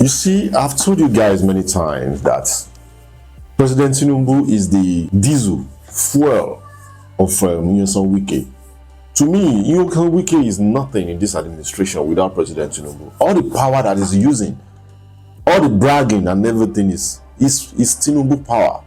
You see, I've told you guys many times that President Tinubu is the diesel fuel of Wike. To me, Wike is nothing in this administration without President Tinubu. All the power that he's using, all the bragging and everything is Tinubu power.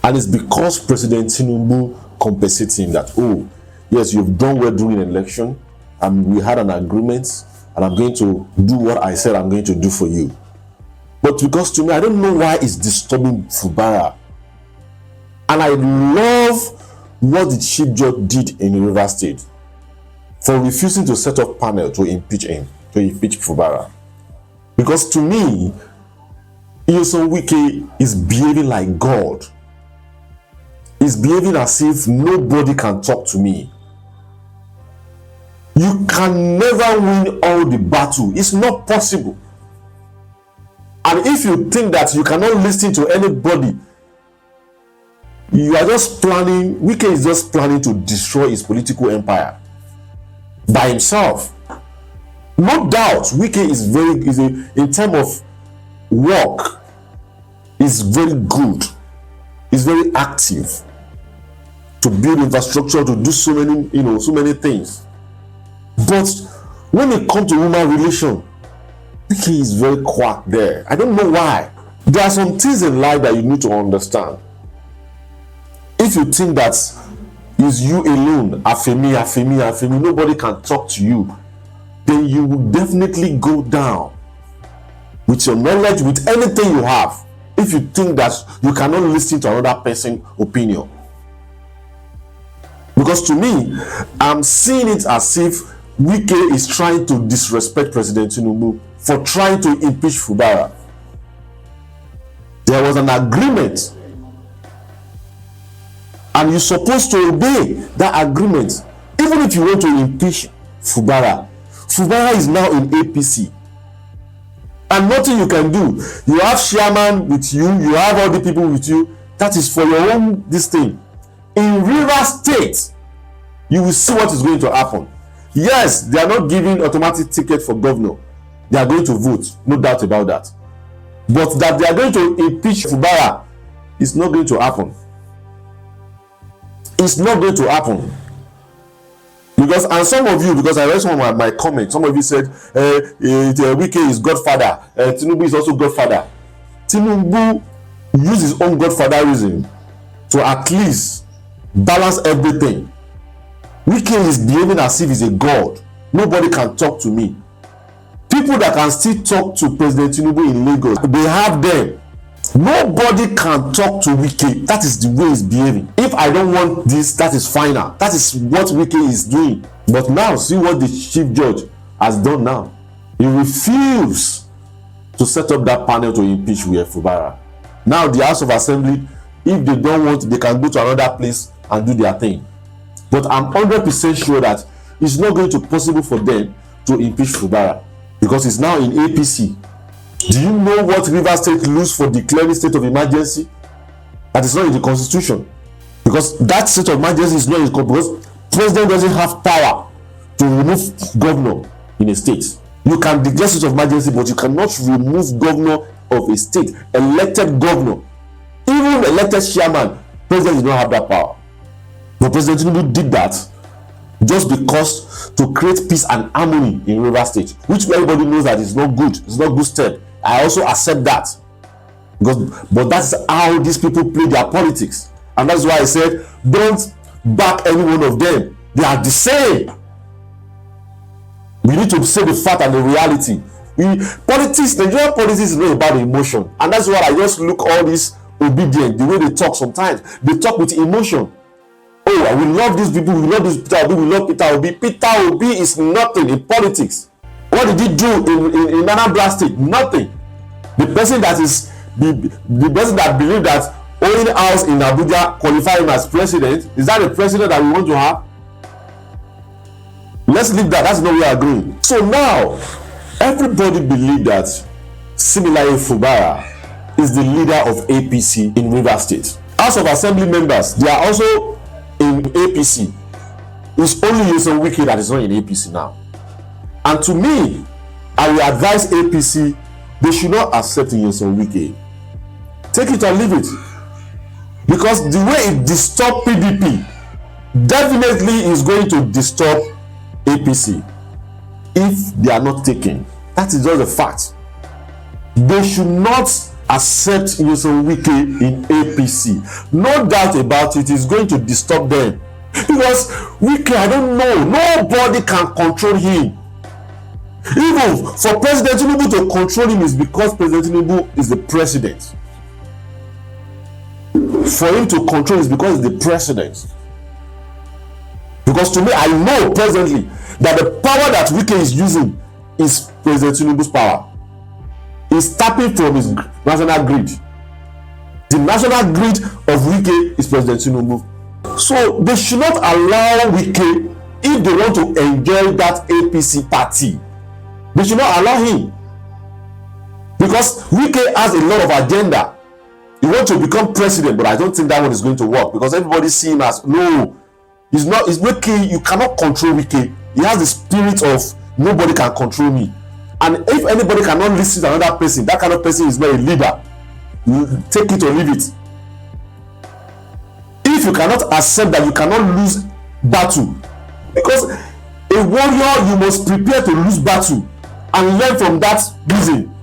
And it's because President Tinubu compensates him that, oh, yes, you've done well during an election, and we had an agreement, and I'm going to do what I said I'm going to do for you. But because to me, I don't know why it's disturbing Fubara. And I love what the chief judge did in River State for refusing to set up panel to impeach him, to impeach Fubara. Because to me, Wike is behaving like God. He's behaving as if nobody can talk to me. You can never win all the battle. It's not possible. And if you think that you cannot listen to anybody, you are just planning, Wike is just planning to destroy his political empire by himself. No doubt, Wike is in terms of work, is very good. He's very active to build infrastructure, to do so many things. But when it comes to human relation, Wike is very quiet there. I don't know why. There are some things in life that you need to understand. If you think that it's you alone, Afemi, nobody can talk to you, then you will definitely go down with your knowledge, with anything you have, if you think that you cannot listen to another person's opinion. Because to me, I'm seeing it as if Wike is trying to disrespect President Tinubu for trying to impeach Fubara. There was an agreement, and you're supposed to obey that agreement. Even if you want to impeach Fubara, Fubara is now in APC, and nothing you can do. You have chairman with you, you have all the people with you. That is for your own this thing. In River State, you will see what is going to happen. Yes, they are not giving automatic ticket for governor. They are going to vote, no doubt about that. But that they are going to impeach Fubara is not going to happen. It's not going to happen. Because, and some of you, because I read some of my comments, some of you said, Wike is Godfather, Tinubu is also Godfather. Tinubu used his own godfatherism to at least balance everything. Wike is behaving as if he's a god. Nobody can talk to me. People that can still talk to President Tinubu in Lagos, they have them. Nobody can talk to Wike. That is the way he's behaving. If I don't want this, that is final. That is what Wike is doing. But now, see what the chief judge has done now. He refused to set up that panel to impeach Fubara. Now the House of Assembly, if they don't want, they can go to another place and do their thing. But I'm 100% sure that it's not going to be possible for them to impeach Fubara because it's now in APC. Do you know what River State lose for declaring state of emergency? That is not in the constitution. Because that state of emergency is not in the constitution. Because president doesn't have power to remove governor in a state. You can declare state of emergency, but you cannot remove governor of a state, elected governor. Even elected chairman, president does not have that power. But President Tinubu did that just because to create peace and harmony in River State, which everybody knows that is not good. It's not good step. I also accept that. But that's how these people play their politics. And that's why I said, don't back any one of them. They are the same. We need to say the fact and the reality. Nigerian politics is not about emotion. And that's why I just look all this obedient, the way they talk sometimes. They talk with emotion. Oh, we love these people, we love this Peter Obi, we love Peter Obi. Peter Obi is nothing in politics. What did he do in Anambra State? Nothing. The person that is the person that believes that owning house in Abuja qualify him as president, is that the president that we want to have? Let's leave that. That's not where we are going. So now, everybody believes that similarly Fubara is the leader of APC in River State. House of Assembly members, they are also in APC. It's only Wike that is not in APC now. And to me, I will advise APC, they should not accept Nyesom Wike. Take it or leave it. Because the way it disturbs PDP definitely is going to disturb APC if they are not taken. That is just a fact. They should not accept Nyesom Wike in APC. No doubt about it, is going to disturb them. Because Wike, I don't know, nobody can control him. Even for President Tinubu to control him is because President Tinubu is the president. For him to control is because he's the president. Because to me, I know presently that the power that Wike is using is President Tinubu's power. He's tapping from his national grid. The national grid of Wike is President Tinubu. So they should not allow Wike, if they want to enjoy that APC party, they should not allow him. Because Wike has a lot of agenda. He wants to become president, but I don't think that one is going to work, because everybody see him as, no, he's not. It's Wike. You cannot control Wike. He has the spirit of nobody can control me. And if anybody cannot listen to another person, that kind of person is not a leader. You take it or leave it. If you cannot accept that you cannot lose battle, because a warrior, you must prepare to lose battle and learn from that losing.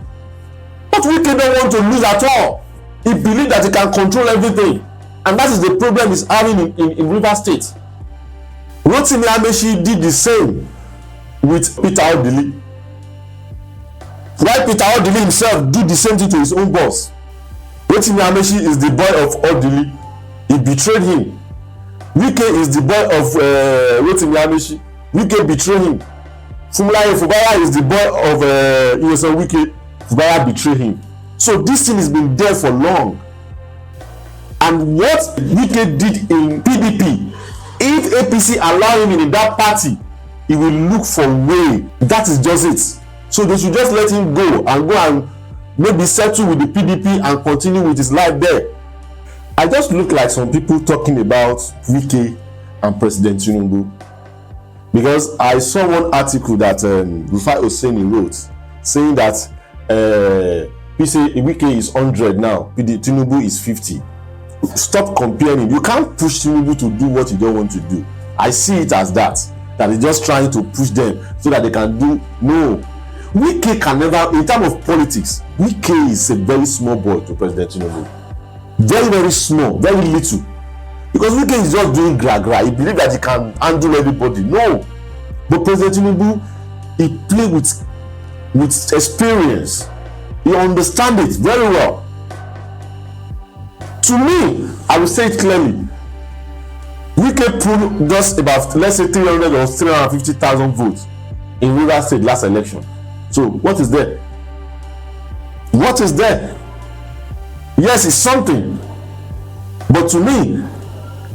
But Wike don't want to lose at all. He believes that he can control everything, and that is the problem he's having in Rivers State. Rotimi Amaechi did the same with Peter Odili. Why Peter Odili himself did the same thing to his own boss? Rotimi Amaechi is the boy of Odili. He betrayed him. Wike is the boy of Rotimi Amaechi. Wike betrayed him. Funmilayo Fubara is the boy of Nyesom Wike. Fubara betrayed him. So this thing has been there for long. And what Wike did in PDP, if APC allow him in that party, he will look for a way. That is just it. So they should just let him go and maybe settle with the PDP and continue with his life there. I just look like some people talking about Wike and President Tinubu, because I saw one article that Rufai Oseni wrote saying that Wike is 100 now, Tinubu is 50. Stop comparing. You can't push Tinubu to do what you don't want to do. I see it as that he's just trying to push them so that they can do. No, Wike can never, in terms of politics, Wike is a very small boy to President Tinubu. Very, very small, very little. Because Wike is just doing gra. He believes that he can handle everybody. No. But President Tinubu, he play with experience. He understands it very well. To me, I will say it clearly. Wike pulled just about, let's say, 300 or 350,000 votes in Rivers State last election. So what is there? What is there? Yes, it's something. But to me,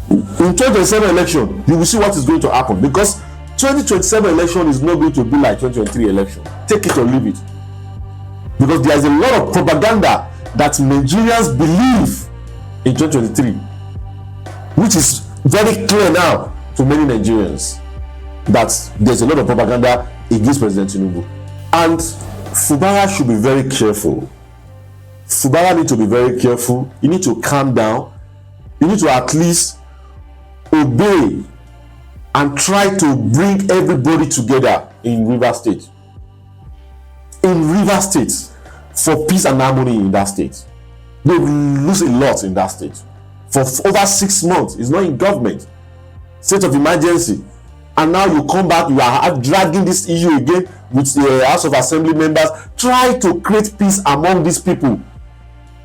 in 2027 election, you will see what is going to happen, because 2027 election is not going to be like 2023 election. Take it or leave it. Because there is a lot of propaganda that Nigerians believe in 2023, which is very clear now to many Nigerians, that there's a lot of propaganda against President Tinubu. And Fubara should be very careful. Fubara need to be very careful. You need to calm down. You need to at least obey and try to bring everybody together in Rivers State. In Rivers State, for peace and harmony in that state. They will lose a lot in that state. For over 6 months, it's not in government. State of emergency. And now you come back, you are dragging this issue again with the House of Assembly members. Try to create peace among these people.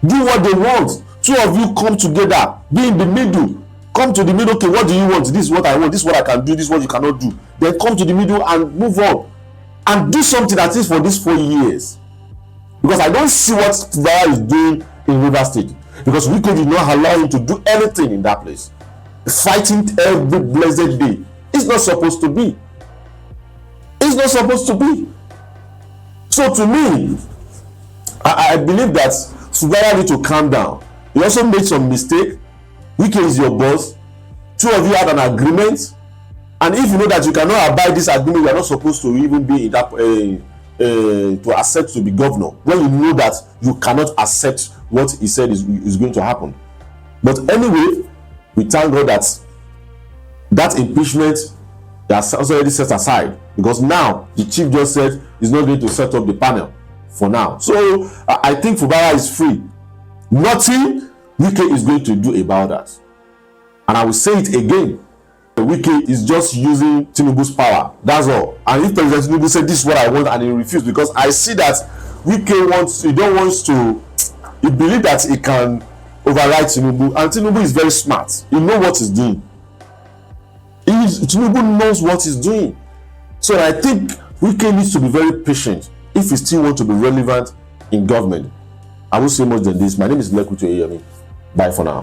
Do what they want. Two of you come together, be in the middle. Come to the middle. Okay, what do you want? This is what I want. This is what I can do. This is what you cannot do. Then come to the middle and move on. And do something at least for these 4 years. Because I don't see what Fubara is doing in Rivers State. Because we could not allow him to do anything in that place. Fighting every blessed day. It's not supposed to be. It's not supposed to be. So to me, I believe that Fubara need to calm down. You also made some mistake. Wike is your boss. Two of you had an agreement. And if you know that you cannot abide this agreement, you are not supposed to even be in that to accept to be governor when you know that you cannot accept what he said is going to happen. But anyway, we thank God that that impeachment has already set aside, because now the chief just said he's not going to set up the panel for now. So I think Fubara is free. Nothing Wike is going to do about that. And I will say it again, Wike is just using Tinubu's power, that's all. And if President Tinubu said this is what I want and he refused, because I see that Wike he believes that he can override Tinubu, and Tinubu is very smart. He knows what he's doing. Tinubu knows what he's doing. So I think Wike needs to be very patient if he still wants to be relevant in government. I won't say much than this. My name is Lekutu Eyemi. Bye for now.